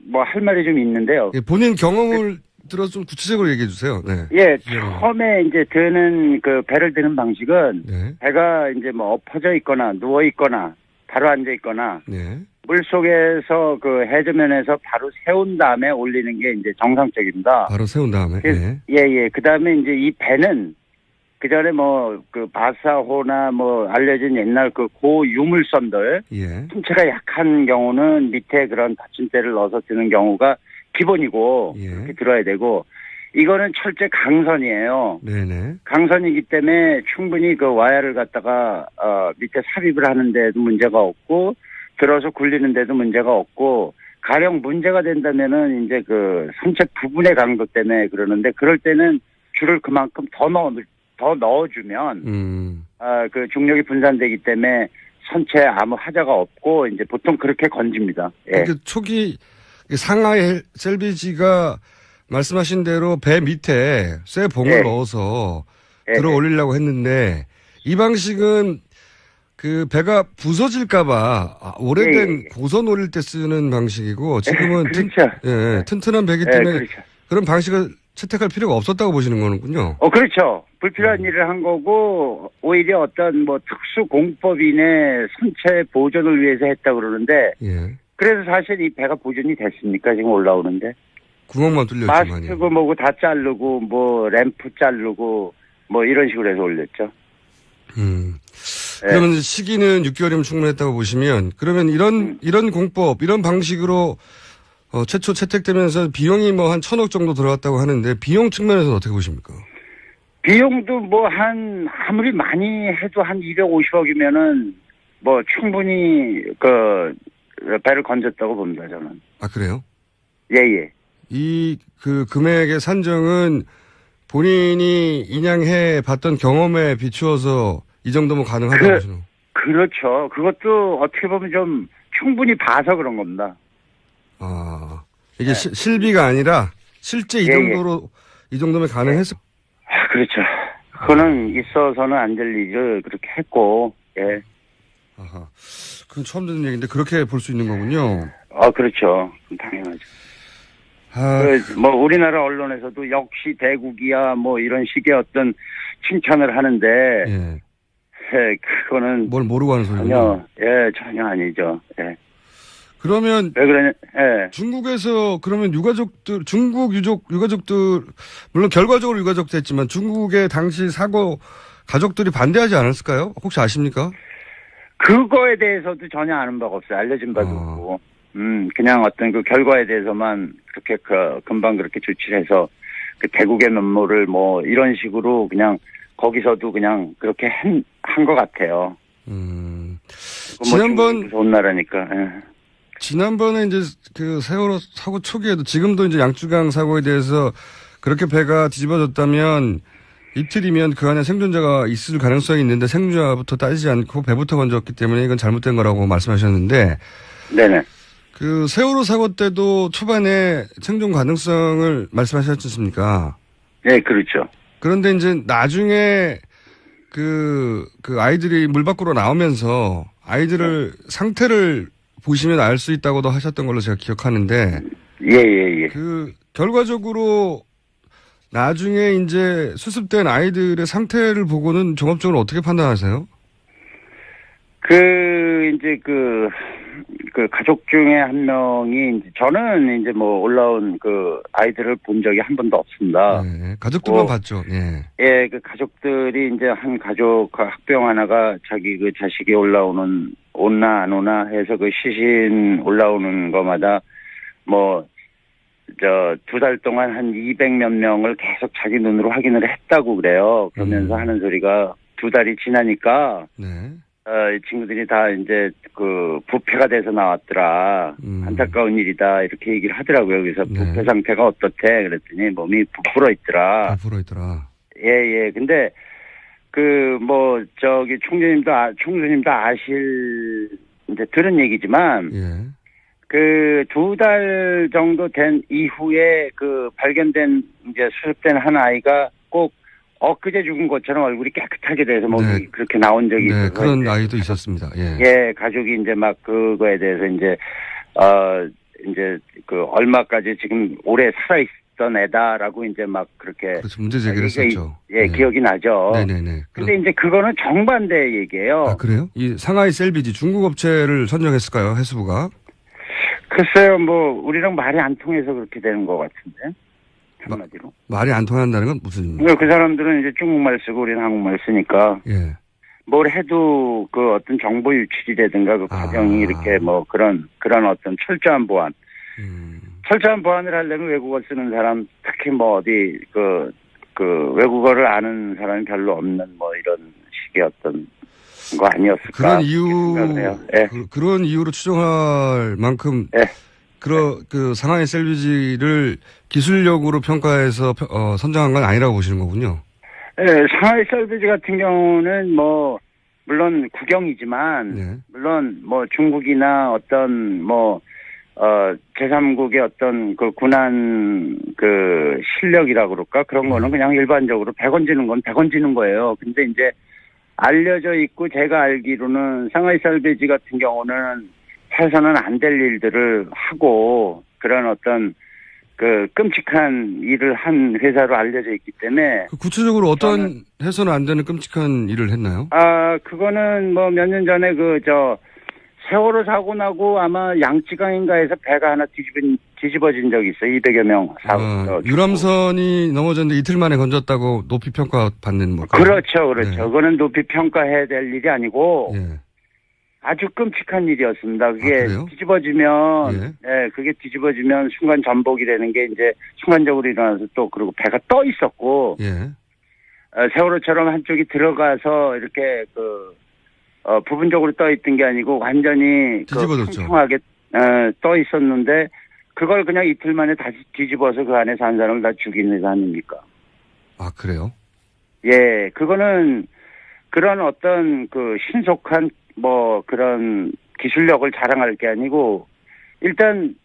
뭐 할 말이 좀 있는데요. 예, 본인 경험을 들어서 좀 구체적으로 얘기해 주세요. 네. 예, 처음에 이제 드는 배를 드는 방식은 네. 배가 이제 뭐 엎어져 있거나 누워 있거나 바로 앉아 있거나 네. 물 속에서 해저면에서 바로 세운 다음에 올리는 게 이제 정상적입니다. 바로 세운 다음에. 네. 예. 그 다음에 이제 이 배는 그 전에 바사호나 알려진 옛날 고유물선들 예. 신체가 약한 경우는 밑에 그런 받침대를 넣어서 드는 경우가 기본이고 예. 그렇게 들어야 되고 이거는 철제 강선이에요. 네네. 강선이기 때문에 충분히 와야를 갖다가 밑에 삽입을 하는데도 문제가 없고 들어서 굴리는 데도 문제가 없고 가령 문제가 된다면은 이제 선체 부분의 강도 때문에 그러는데 그럴 때는 줄을 그만큼 더 넣어주면 중력이 분산되기 때문에 선체에 아무 하자가 없고 이제 보통 그렇게 건집니다. 예. 초기 상하이 셀비지가 말씀하신 대로 배 밑에 쇠 봉을 넣어서 들어 올리려고 했는데 이 방식은 배가 부서질까봐 오래된 고선 올릴 때 쓰는 방식이고 지금은 그렇죠. 튼튼한 배기 때문에 그렇죠. 그런 방식을 채택할 필요가 없었다고 보시는 거는군요. 그렇죠. 불필요한 일을 한 거고 오히려 어떤 특수 공법인의 선체 보존을 위해서 했다 그러는데 그래서 사실 이 배가 보존이 됐습니까? 지금 올라오는데. 구멍만 뚫렸지만요. 마스트고 뭐고 다 자르고 램프 자르고 이런 식으로 해서 올렸죠. 그러면 시기는 6개월이면 충분했다고 보시면 그러면 이런 공법, 이런 방식으로 최초 채택되면서 비용이 한 1,000억 정도 들어갔다고 하는데 비용 측면에서는 어떻게 보십니까? 비용도 아무리 많이 해도 한 250억이면은 충분히 배를 건졌다고 봅니다, 저는. 아, 그래요? 예. 이 금액의 산정은 본인이 인양해 봤던 경험에 비추어서 이 정도면 가능하다고 보시는 거죠? 그렇죠. 그것도 어떻게 보면 좀 충분히 봐서 그런 겁니다. 이게 실비가 아니라 실제 이 정도면 가능했어? 그렇죠. 그거는 있어서는 안 될 일을 그렇게 했고, 예. 아하. 그건 처음 듣는 얘기인데 그렇게 볼 수 있는 거군요. 그렇죠. 당연하죠. 우리나라 언론에서도 역시 대국이야 이런 식의 어떤 칭찬을 하는데, 그거는. 뭘 모르고 하는 소리군요. 전혀 아니죠. 예. 그러면. 왜 그러냐, 예. 중국에서 그러면 중국 유가족들, 물론 결과적으로 유가족도 했지만 중국의 당시 사고 가족들이 반대하지 않았을까요? 혹시 아십니까? 그거에 대해서도 전혀 아는 바가 없어요. 알려진 바도 없고. 그냥 어떤 결과에 대해서만 그렇게 금방 그렇게 조치를 해서 대국의 면모를 이런 식으로 그냥 거기서도 그냥 그렇게 한 것 같아요. 지난번 무서운 나라니까. 예. 지난번에 이제 세월호 사고 초기에도 지금도 이제 양쯔강 사고에 대해서 그렇게 배가 뒤집어졌다면 이틀이면 그 안에 생존자가 있을 가능성이 있는데 생존자부터 따지지 않고 배부터 건졌기 때문에 이건 잘못된 거라고 말씀하셨는데. 네네. 세월호 사고 때도 초반에 생존 가능성을 말씀하셨지 않습니까? 네, 그렇죠. 그런데 이제 나중에 아이들이 물 밖으로 나오면서 아이들을 상태를 보시면 알 수 있다고도 하셨던 걸로 제가 기억하는데. 예. 결과적으로 나중에 이제 수습된 아이들의 상태를 보고는 종합적으로 어떻게 판단하세요? 이제 그 가족 중에 한 명이, 이제 저는 이제 뭐 올라온 그 아이들을 본 적이 한 번도 없습니다. 네, 가족들만 봤죠. 예. 예, 그 가족들이 이제 한 가족 학병 하나가 자기 그 자식이 올라오는, 오나 안 오나 해서 그 시신 올라오는 거마다 뭐, 2달 동안 한 200몇 명을 계속 자기 눈으로 확인을 했다고 그래요. 그러면서 하는 소리가 2달이 지나니까, 네. 이 친구들이 다 이제 그 부패가 돼서 나왔더라. 안타까운 일이다. 이렇게 얘기를 하더라고요. 그래서 네. 부패 상태가 어떻대? 그랬더니 몸이 부풀어 있더라. 부풀어 있더라. 예. 근데 총수님도 아실, 이제 들은 얘기지만, 예. 그 2달 정도 된 이후에 그 발견된 이제 수습된 한 아이가 꼭 엊그제 죽은 것처럼 얼굴이 깨끗하게 돼서 몸이 네. 그렇게 나온 적이 네, 있어서 그런 이제 아이도 있었습니다. 예. 예, 가족이 이제 막 그거에 대해서 이제 이제 그 얼마까지 지금 오래 살아있던 애다라고 이제 막 그렇게 그렇죠. 문제 제기를 했었죠. 예, 기억이 나죠. 네네네. 근데 이제 그거는 정반대 얘기예요. 아, 그래요? 이 상하이 셀비지 중국 업체를 선정했을까요? 해수부가? 글쎄요, 뭐 우리랑 말이 안 통해서 그렇게 되는 것 같은데. 한마디로. 말이 안 통한다는 건 무슨 의미입니까? 그 사람들은 이제 중국말 쓰고 우리는 한국말 쓰니까 예. 뭘 해도 그 어떤 정보 유출이라든가 그 과정이 이렇게 뭐 그런 어떤 철저한 보안. 철저한 보안을 하려면 외국어 쓰는 사람, 특히 뭐 어디 그 외국어를 아는 사람이 별로 없는 뭐 이런 식의 어떤 거 아니었을까. 그런 이유, 예. 그런 이유로 추정할 만큼 예. 그 상하이 셀비지를 기술력으로 평가해서 선정한 건 아니라고 보시는 거군요. 예, 상하이 셀비지 같은 경우는 뭐 물론 국영이지만 네. 물론 뭐 중국이나 어떤 뭐 제3국의 어떤 그 군한 그 실력이라고 그럴까 그런 거는 그냥 일반적으로 100원 지는 건 100원 지는 거예요. 근데 이제 알려져 있고 제가 알기로는 상하이 셀비지 같은 경우는 해서는 안 될 일들을 하고 그런 어떤 그 끔찍한 일을 한 회사로 알려져 있기 때문에 구체적으로 어떤 해서는 안 되는 끔찍한 일을 했나요? 그거는 뭐 몇 년 전에 세월호 사고 나고 아마 양쯔강인가에서 배가 하나 뒤집어진 적이 있어요. 200여 명 유람선이 넘어졌는데 이틀 만에 건졌다고 높이 평가받는 뭐. 그렇죠. 네. 그거는 높이 평가해야 될 일이 아니고 예. 아주 끔찍한 일이었습니다. 그게 그래요? 뒤집어지면, 그게 뒤집어지면 순간 전복이라는 게 이제 순간적으로 일어나서 또 그리고 배가 떠 있었고, 예. 세월호처럼 한쪽이 들어가서 이렇게 부분적으로 떠 있던 게 아니고 완전히 뒤집어졌죠. 평평하게 떠 있었는데 그걸 그냥 이틀 만에 다시 뒤집어서 그 안에서 한 사람을 다 죽인 회사 아닙니까? 아, 그래요? 예, 그거는 그런 어떤 신속한 뭐 그런 기술력을 자랑할 게 아니고 일단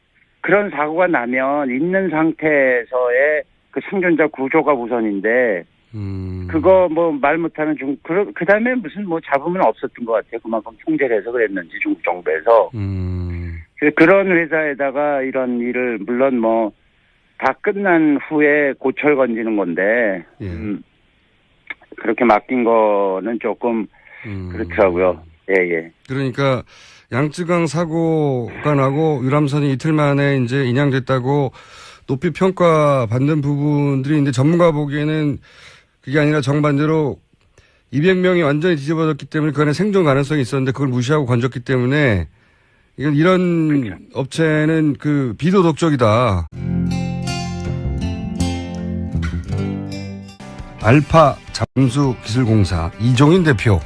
그런 사고가 나면 있는 상태에서의 그 생존자 구조가 우선인데 그거 뭐 말 못하는 그 다음에 무슨 뭐 잡으면 없었던 것 같아요. 그만큼 통제를 해서 그랬는지 중국 정부에서. 그런 회사에다가 이런 일을 물론 뭐 다 끝난 후에 고철 건지는 건데 그렇게 맡긴 거는 조금 그렇더라고요. 예. 그러니까 양쯔강 사고가 나고 유람선이 이틀 만에 이제 인양됐다고 높이 평가받는 부분들이 이제 전문가 보기에는 그게 아니라 정반대로 200명이 완전히 뒤집어졌기 때문에 그 안에 생존 가능성이 있었는데 그걸 무시하고 건졌기 때문에 이런 그렇죠. 업체는 비도덕적이다. 알파 잠수기술공사 이종인 대표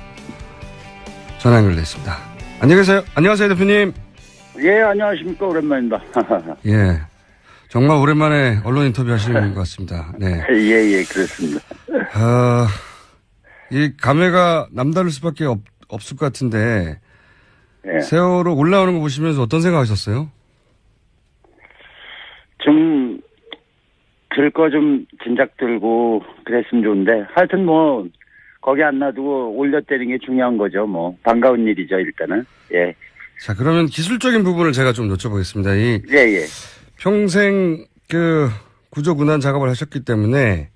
전화 연결됐습니다. 안녕하세요 대표님. 예, 안녕하십니까. 오랜만입니다. 예. 정말 오랜만에 언론 인터뷰 하시는 것 같습니다. 네. 예, 그렇습니다. 이 감회가 남다를 수밖에 없을 것 같은데, 예. 세월호 올라오는 거 보시면서 어떤 생각하셨어요? 좀, 들 거 좀 진작 들고 그랬으면 좋은데, 하여튼 뭐, 거기 안 놔두고 올려때리는 게 중요한 거죠. 뭐, 반가운 일이죠, 일단은. 예. 자, 그러면 기술적인 부분을 제가 좀 여쭤보겠습니다. 예. 평생 구조군안 작업을 하셨기 때문에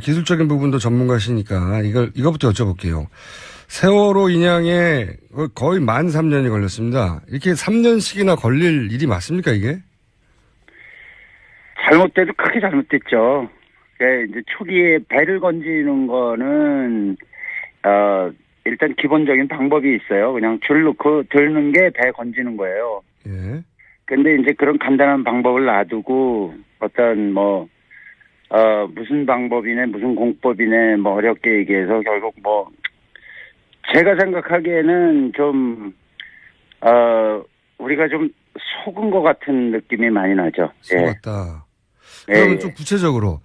기술적인 부분도 전문가시니까 이거부터 여쭤볼게요. 세월호 인양에 거의 만 3년이 걸렸습니다. 이렇게 3년씩이나 걸릴 일이 맞습니까, 이게? 잘못돼도 크게 잘못됐죠. 이제 초기에 배를 건지는 거는, 일단 기본적인 방법이 있어요. 그냥 줄 놓고 들는 게 배 건지는 거예요. 예. 근데 이제 그런 간단한 방법을 놔두고 어떤 무슨 방법이네, 무슨 공법이네, 뭐 어렵게 얘기해서 결국 제가 생각하기에는 좀, 우리가 좀 속은 것 같은 느낌이 많이 나죠. 속았다. 그러면 좀 구체적으로,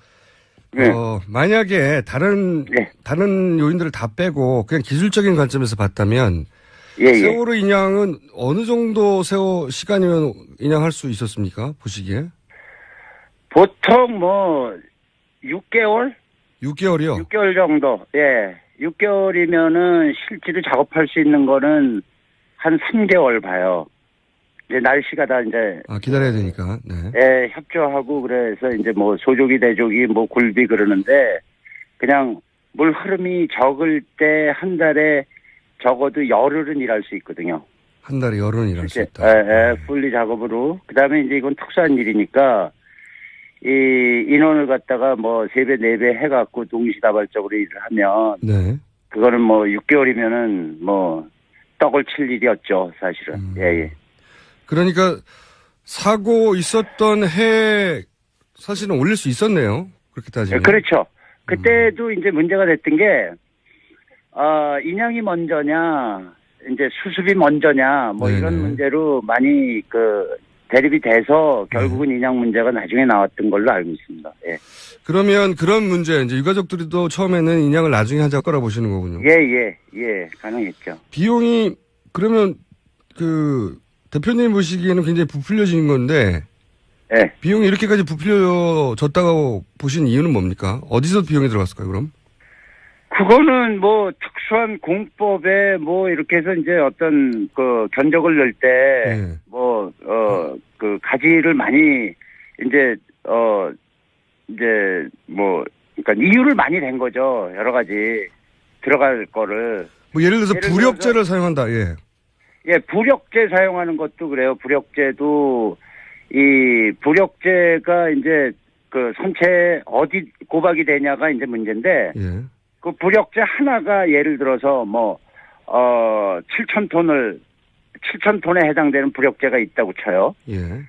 만약에 다른 요인들을 다 빼고 그냥 기술적인 관점에서 봤다면, 세월호 인양은 어느 정도 시간이면 인양할 수 있었습니까? 보시기에? 보통 6개월? 6개월이요? 6개월 정도. 6개월이면은 실제로 작업할 수 있는 거는 한 3개월 봐요. 이제 날씨가 다 이제. 기다려야 되니까, 네. 협조하고 그래서 이제 소조기, 대조기, 굴비 그러는데 그냥 물 흐름이 적을 때 한 달에 적어도 열흘은 일할 수 있거든요. 한 달에 열흘은 일할 수 있다. 풀리 작업으로. 그 다음에 이제 이건 특수한 일이니까 이 인원을 갖다가 3배, 4배 해갖고 동시다발적으로 일을 하면. 네. 그거는 6개월이면은 떡을 칠 일이었죠, 사실은. 그러니까 사고 있었던 해 사실은 올릴 수 있었네요. 그렇게 따지면. 그렇죠. 그때도 이제 문제가 됐던 게 인양이 먼저냐, 이제 수습이 먼저냐, 네네. 이런 문제로 많이 대립이 돼서 결국은 인양 문제가 나중에 나왔던 걸로 알고 있습니다. 그러면 그런 문제, 이제 유가족들도 처음에는 인양을 나중에 하자 거라 보시는 거군요. 가능했죠. 비용이 그러면 대표님 보시기에는 굉장히 부풀려진 건데, 비용이 이렇게까지 부풀려졌다고 보신 이유는 뭡니까? 어디서 비용이 들어갔을까요, 그럼? 그거는 특수한 공법에 이렇게 해서 이제 어떤 견적을 넣을 때 가지를 많이 그러니까 이유를 많이 낸 거죠. 여러 가지 들어갈 거를. 예를 들어서 부력제를 사용한다. 부력제 사용하는 것도 그래요. 부력제도 이 부력제가 이제 선체에 어디 고박이 되냐가 이제 문제인데. 그 부력제 하나가 예를 들어서 7,000톤에 해당되는 부력제가 있다고 쳐요.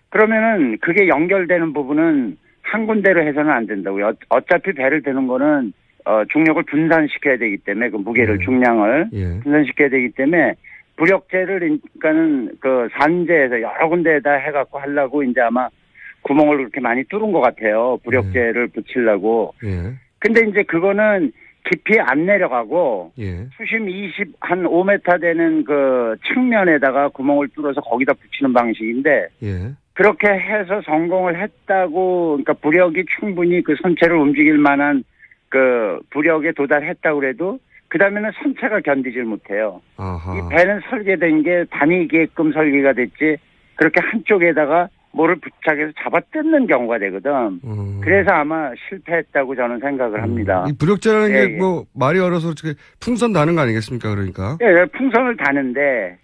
그러면은 그게 연결되는 부분은 한 군데로 해서는 안 된다고요. 어차피 배를 드는 거는 중력을 분산시켜야 되기 때문에 그 무게를 중량을 분산시켜야 되기 때문에 부력제를 그러니까는 산재에서 여러 군데에다 해갖고 하려고 이제 아마 구멍을 그렇게 많이 뚫은 것 같아요. 부력제를 붙이려고. 근데 이제 그거는 깊이 안 내려가고 수심 한 5m 되는 측면에다가 구멍을 뚫어서 거기다 붙이는 방식인데 그렇게 해서 성공을 했다고 그러니까 부력이 충분히 선체를 움직일 만한 부력에 도달했다고 그래도 그다음에는 선체가 견디질 못해요. 이 배는 설계된 게 다니게끔 설계가 됐지 그렇게 한쪽에다가 뭐를 부착해서 잡아 뜯는 경우가 되거든. 그래서 아마 실패했다고 저는 생각을 합니다. 이 부력제라는 게 말이 어려서 풍선 다는 거 아니겠습니까? 그러니까. 풍선을 다는데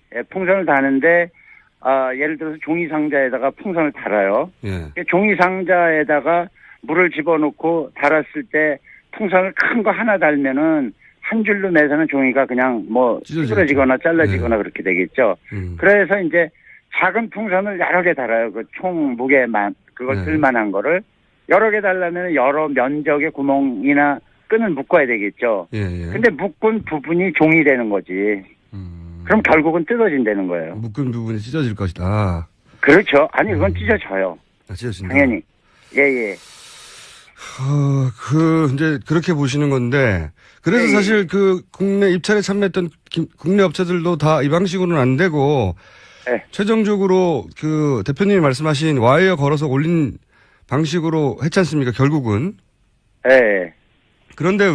예를 들어서 종이 상자에다가 풍선을 달아요. 종이 상자에다가 물을 집어넣고 달았을 때 풍선을 큰 거 하나 달면은 한 줄로 매서는 종이가 그냥 찌그러지거나 잘라지거나 그렇게 되겠죠. 그래서 이제 작은 풍선을 여러 개 달아요. 총 무게만, 그걸 들만한 거를. 여러 개 달라면 여러 면적의 구멍이나 끈을 묶어야 되겠죠. 근데 묶은 부분이 종이 되는 거지. 그럼 결국은 뜯어진다는 거예요. 묶은 부분이 찢어질 것이다. 그렇죠. 아니, 그건 찢어져요. 찢어진다. 당연히. 이제 그렇게 보시는 건데, 그래서 사실 국내 입찰에 참여했던 국내 업체들도 다 이 방식으로는 안 되고, 최종적으로 대표님이 말씀하신 와이어 걸어서 올린 방식으로 했지 않습니까? 결국은. 그런데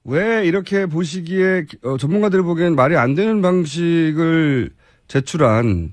왜 이렇게 보시기에 전문가들이 보기엔 말이 안 되는 방식을 제출한